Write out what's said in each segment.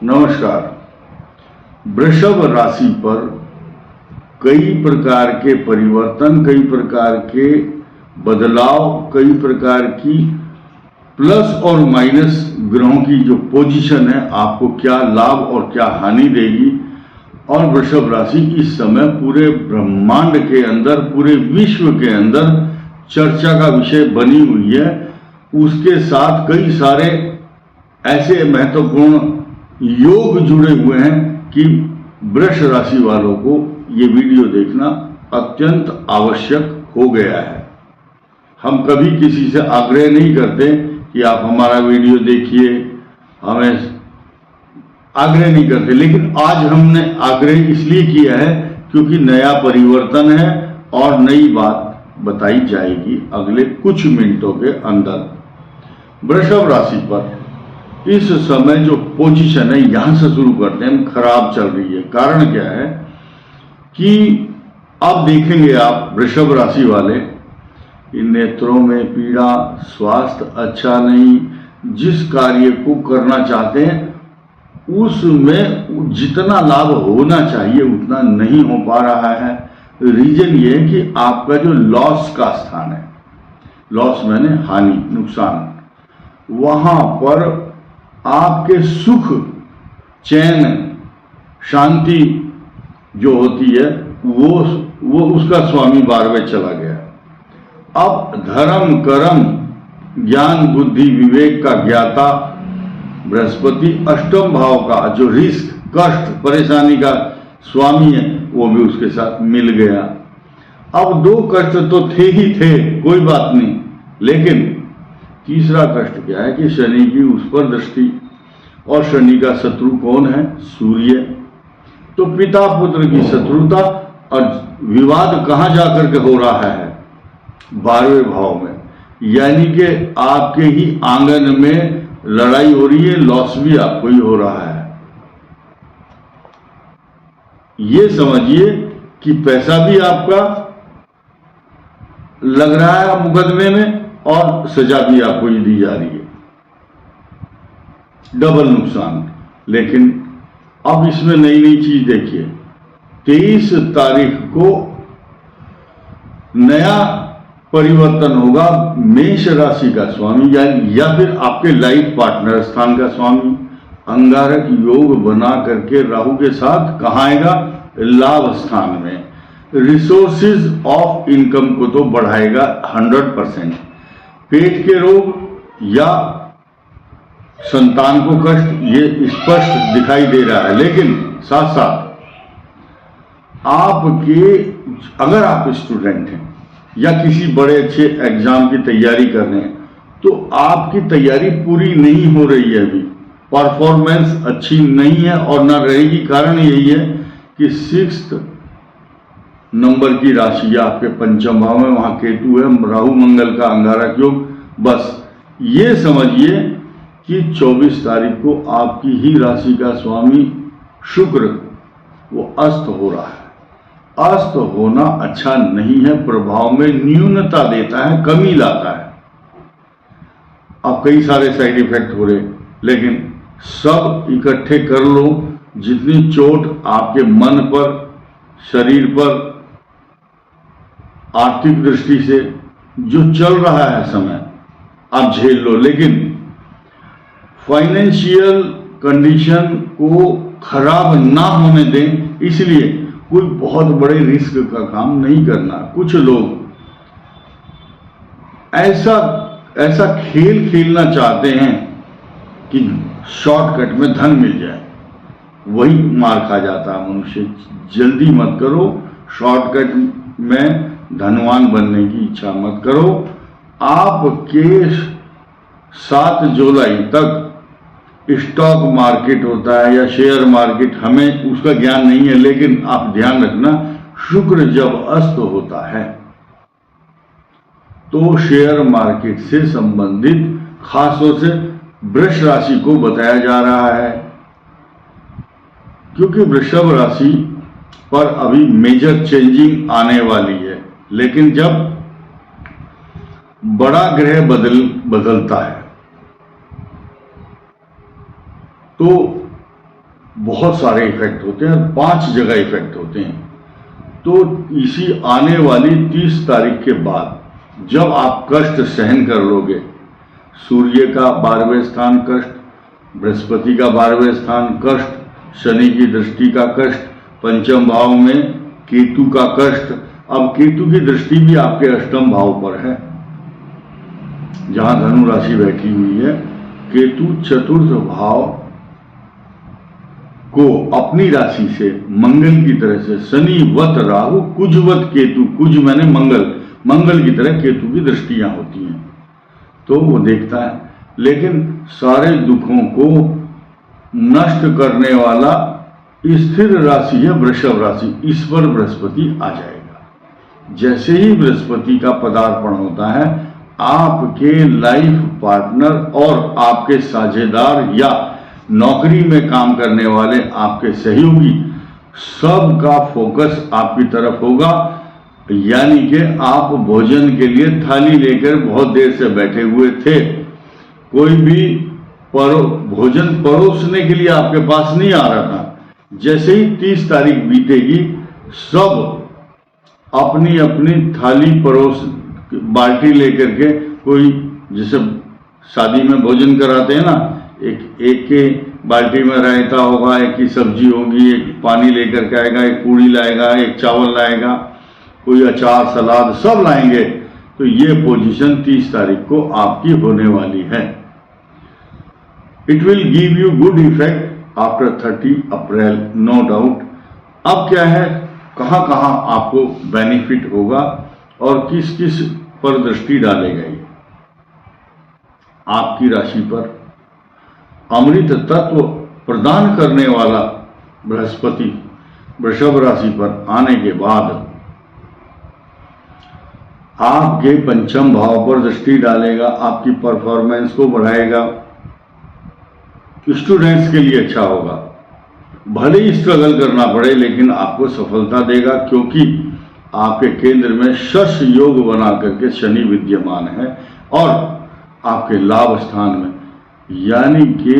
नमस्कार। वृषभ राशि पर कई प्रकार के परिवर्तन, कई प्रकार के बदलाव, कई प्रकार की प्लस और माइनस ग्रहों की जो पोजीशन है आपको क्या लाभ और क्या हानि देगी। और वृषभ राशि इस समय पूरे ब्रह्मांड के अंदर, पूरे विश्व के अंदर चर्चा का विषय बनी हुई है। उसके साथ कई सारे ऐसे महत्वपूर्ण योग जुड़े हुए हैं कि वृष राशि वालों को ये वीडियो देखना अत्यंत आवश्यक हो गया है। हम कभी किसी से आग्रह नहीं करते कि आप हमारा वीडियो देखिए, हमें आग्रह नहीं करते, लेकिन आज हमने आग्रह इसलिए किया है क्योंकि नया परिवर्तन है और नई बात बताई जाएगी अगले कुछ मिनटों के अंदर। वृषभ राशि पर इस समय जो पोजीशन है, यहां से शुरू करते हैं, खराब चल रही है। कारण क्या है कि अब देखेंगे आप वृषभ राशि वाले, इन नेत्रों में पीड़ा, स्वास्थ्य अच्छा नहीं, जिस कार्य को करना चाहते हैं उसमें जितना लाभ होना चाहिए उतना नहीं हो पा रहा है। रीजन ये है कि आपका जो लॉस का स्थान है, लॉस मैंने हानि, नुकसान, वहां पर आपके सुख, चैन, शांति जो होती है वो उसका स्वामी 12वें चला गया। अब धर्म, कर्म, ज्ञान, बुद्धि, विवेक का ज्ञाता बृहस्पति अष्टम भाव का जो रिस्क, कष्ट, परेशानी का स्वामी है वो भी उसके साथ मिल गया। अब दो कष्ट तो थे ही थे, कोई बात नहीं, लेकिन तीसरा कष्ट क्या है कि शनि की उस पर दृष्टि, और शनि का शत्रु कौन है? सूर्य। तो पिता पुत्र की शत्रुता और विवाद कहां जाकर के हो रहा है? 12वें भाव में, यानी कि आपके ही आंगन में लड़ाई हो रही है, लॉस भी आपको ही हो रहा है। ये समझिए कि पैसा भी आपका लग रहा है मुकदमे में और सजा भी आपको ही दी जा रही है, डबल नुकसान। लेकिन अब इसमें नई नई चीज देखिए, 23 तारीख को नया परिवर्तन होगा। मेष राशि का स्वामी या फिर आपके लाइफ पार्टनर स्थान का स्वामी अंगारक योग बना करके राहु के साथ कहां आएगा? लाभ स्थान में। रिसोर्सेज ऑफ इनकम को तो बढ़ाएगा 100%। पेट के रोग या संतान को कष्ट ये स्पष्ट दिखाई दे रहा है, लेकिन साथ साथ आपके, अगर आप स्टूडेंट हैं या किसी बड़े अच्छे एग्जाम की तैयारी कर रहे हैं तो आपकी तैयारी पूरी नहीं हो रही है, अभी परफॉर्मेंस अच्छी नहीं है और ना रहेगी। कारण यही है कि 6th नंबर की राशि या आपके पंचम भाव में वहां केतु है, राहु मंगल का अंगारक योग। बस ये समझिए कि 24 तारीख को आपकी ही राशि का स्वामी शुक्र वो अस्त हो रहा है। अस्त होना अच्छा नहीं है, प्रभाव में न्यूनता देता है, कमी लाता है। अब कई सारे साइड इफेक्ट हो रहे, लेकिन सब इकट्ठे कर लो। जितनी चोट आपके मन पर, शरीर पर, आर्थिक दृष्टि से जो चल रहा है समय, आप झेल लो, लेकिन फाइनेंशियल कंडीशन को खराब ना होने दें। इसलिए कोई बहुत बड़े रिस्क का काम नहीं करना। कुछ लोग ऐसा खेल खेलना चाहते हैं कि शॉर्टकट में धन मिल जाए, वही मार खा जाता है मनुष्य। जल्दी मत करो, शॉर्टकट में धनवान बनने की इच्छा मत करो। आपके 7 जुलाई तक स्टॉक मार्केट होता है या शेयर मार्केट, हमें उसका ज्ञान नहीं है, लेकिन आप ध्यान रखना, शुक्र जब अस्त होता है तो शेयर मार्केट से संबंधित खासतौर से वृष राशि को बताया जा रहा है, क्योंकि वृषभ राशि पर अभी मेजर चेंजिंग आने वाली है। लेकिन जब बड़ा ग्रह बदलता है तो बहुत सारे इफेक्ट होते हैं, 5 जगह इफेक्ट होते हैं। तो इसी आने वाली 30 तारीख के बाद जब आप कष्ट सहन कर लोगे, सूर्य का 12वें स्थान कष्ट, बृहस्पति का 12वें स्थान कष्ट, शनि की दृष्टि का कष्ट, पंचम भाव में केतु का कष्ट। अब केतु की दृष्टि भी आपके अष्टम भाव पर है, जहां धनु राशि बैठी हुई है। केतु चतुर्थ भाव को अपनी राशि से मंगल की तरह से, शनि वत राहु कुजवत केतु, कुज मैंने मंगल, मंगल की तरह केतु की दृष्टियां होती हैं, तो वो देखता है। लेकिन सारे दुखों को नष्ट करने वाला स्थिर राशि है वृषभ राशि, इस पर बृहस्पति आ जाएगा। जैसे ही बृहस्पति का पदार्पण होता है, आपके लाइफ पार्टनर और आपके साझेदार या नौकरी में काम करने वाले आपके सहयोगी सबका फोकस आपकी तरफ होगा। यानी कि आप भोजन के लिए थाली लेकर बहुत देर से बैठे हुए थे, कोई भी भोजन परोसने के लिए आपके पास नहीं आ रहा था। जैसे ही 30 तारीख बीतेगी, सब अपनी अपनी थाली परोस बाल्टी लेकर के, कोई जैसे शादी में भोजन कराते हैं ना, एक के बाल्टी में रायता होगा, एक की सब्जी होगी, एक पानी लेकर के आएगा, एक पूड़ी लाएगा, एक चावल लाएगा, कोई अचार सलाद सब लाएंगे। तो ये पोजीशन 30 तारीख को आपकी होने वाली है। It will give you good effect after 30 April, no doubt. अब क्या है, कहां कहां आपको बेनिफिट होगा और किस किस पर दृष्टि डालेगा ये। आपकी राशि पर अमृत तत्व प्रदान करने वाला बृहस्पति वृषभ राशि पर आने के बाद आपके पंचम भाव पर दृष्टि डालेगा, आपकी परफॉर्मेंस को बढ़ाएगा। स्टूडेंट्स के लिए अच्छा होगा, भले ही स्ट्रगल करना पड़े लेकिन आपको सफलता देगा, क्योंकि आपके केंद्र में शश योग बना करके शनि विद्यमान है और आपके लाभ स्थान में, यानी कि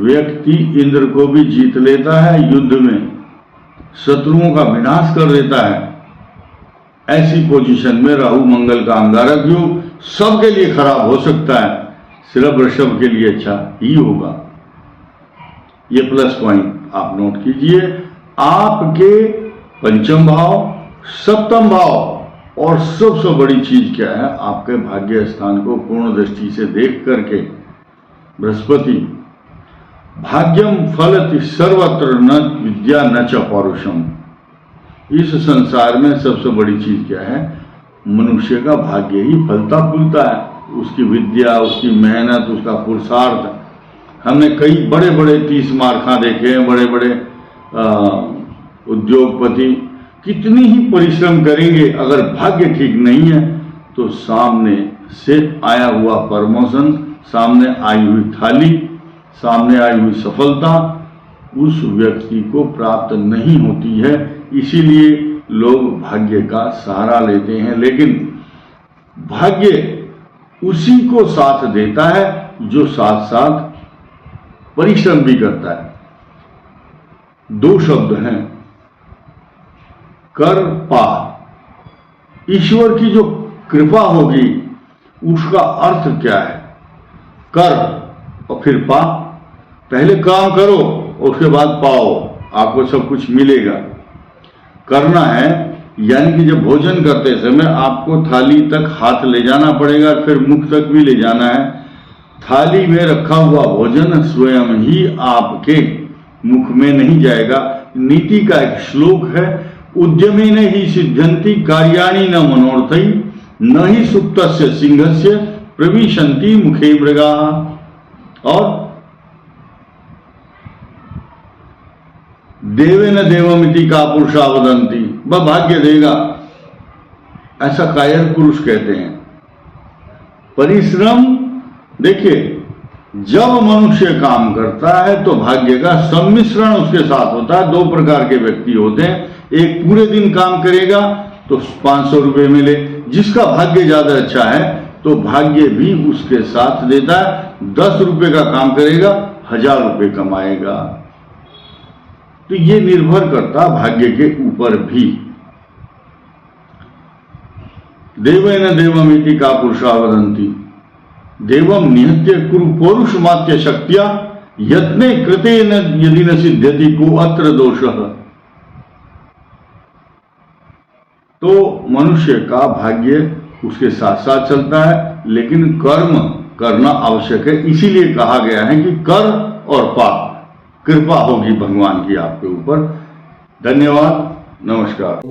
व्यक्ति इंद्र को भी जीत लेता है युद्ध में, शत्रुओं का विनाश कर देता है। ऐसी पोजीशन में राहु मंगल का अंगारक योग सबके लिए खराब हो सकता है, सिर्फ वृषभ के लिए अच्छा ही होगा। ये प्लस पॉइंट आप नोट कीजिए। आपके पंचम भाव, सप्तम भाव और सबसे बड़ी चीज क्या है, आपके भाग्य स्थान को पूर्ण दृष्टि से देख करके बृहस्पति भाग्यम फलति सर्वत्र न विद्या न च पौरुषम। इस संसार में सबसे बड़ी चीज क्या है, मनुष्य का भाग्य ही फलता फूलता है, उसकी विद्या, उसकी मेहनत, उसका पुरुषार्थ। हमने कई बड़े बड़े 30 मार्खा देखे हैं, बड़े बड़े उद्योगपति कितनी ही परिश्रम करेंगे, अगर भाग्य ठीक नहीं है तो सामने से आया हुआ प्रमोशन, सामने आई हुई थाली, सामने आई हुई सफलता उस व्यक्ति को प्राप्त नहीं होती है। इसीलिए लोग भाग्य का सहारा लेते हैं, लेकिन भाग्य उसी को साथ देता है जो साथ साथ परिश्रम भी करता है। 2 शब्द हैं, कर पा। ईश्वर की जो कृपा होगी उसका अर्थ क्या है, कर और फिर पा। पहले काम करो और उसके बाद पाओ, आपको सब कुछ मिलेगा। करना है यानी कि जब भोजन करते समय आपको थाली तक हाथ ले जाना पड़ेगा, फिर मुख तक भी ले जाना है। थाली में रखा हुआ भोजन स्वयं ही आपके मुख में नहीं जाएगा। नीति का एक श्लोक है, उद्यमी न ही सिद्ध्यंति कार्याणि न मनोर्थई न ही सुप्तस्य सिंहस्य प्रविशन्ति मुखे मृगा। और देवे न देवमिति का पुरुषा वदंती, वह भाग्य देगा, ऐसा कायर पुरुष कहते हैं। परिश्रम, देखिए जब मनुष्य काम करता है तो भाग्य का सम्मिश्रण उसके साथ होता है। 2 प्रकार के व्यक्ति होते हैं, एक पूरे दिन काम करेगा तो 500 रुपये मिले, जिसका भाग्य ज्यादा अच्छा है तो भाग्य भी उसके साथ देता है। 10 रुपये का काम करेगा 1000 रुपये कमाएगा। तो ये निर्भर करता भाग्य के ऊपर भी। देवेन देवमिति का पुरुषा वदन्ति, देवम निहत्य कुरु पौरुष मात्य शक्तिया यत्ने कृतेन यदि न सिद्ध्यति को अत्र दोषः। तो मनुष्य का भाग्य उसके साथ साथ चलता है, लेकिन कर्म करना आवश्यक है। इसीलिए कहा गया है कि कर और पाप, कृपा होगी भगवान की आपके ऊपर। धन्यवाद, नमस्कार।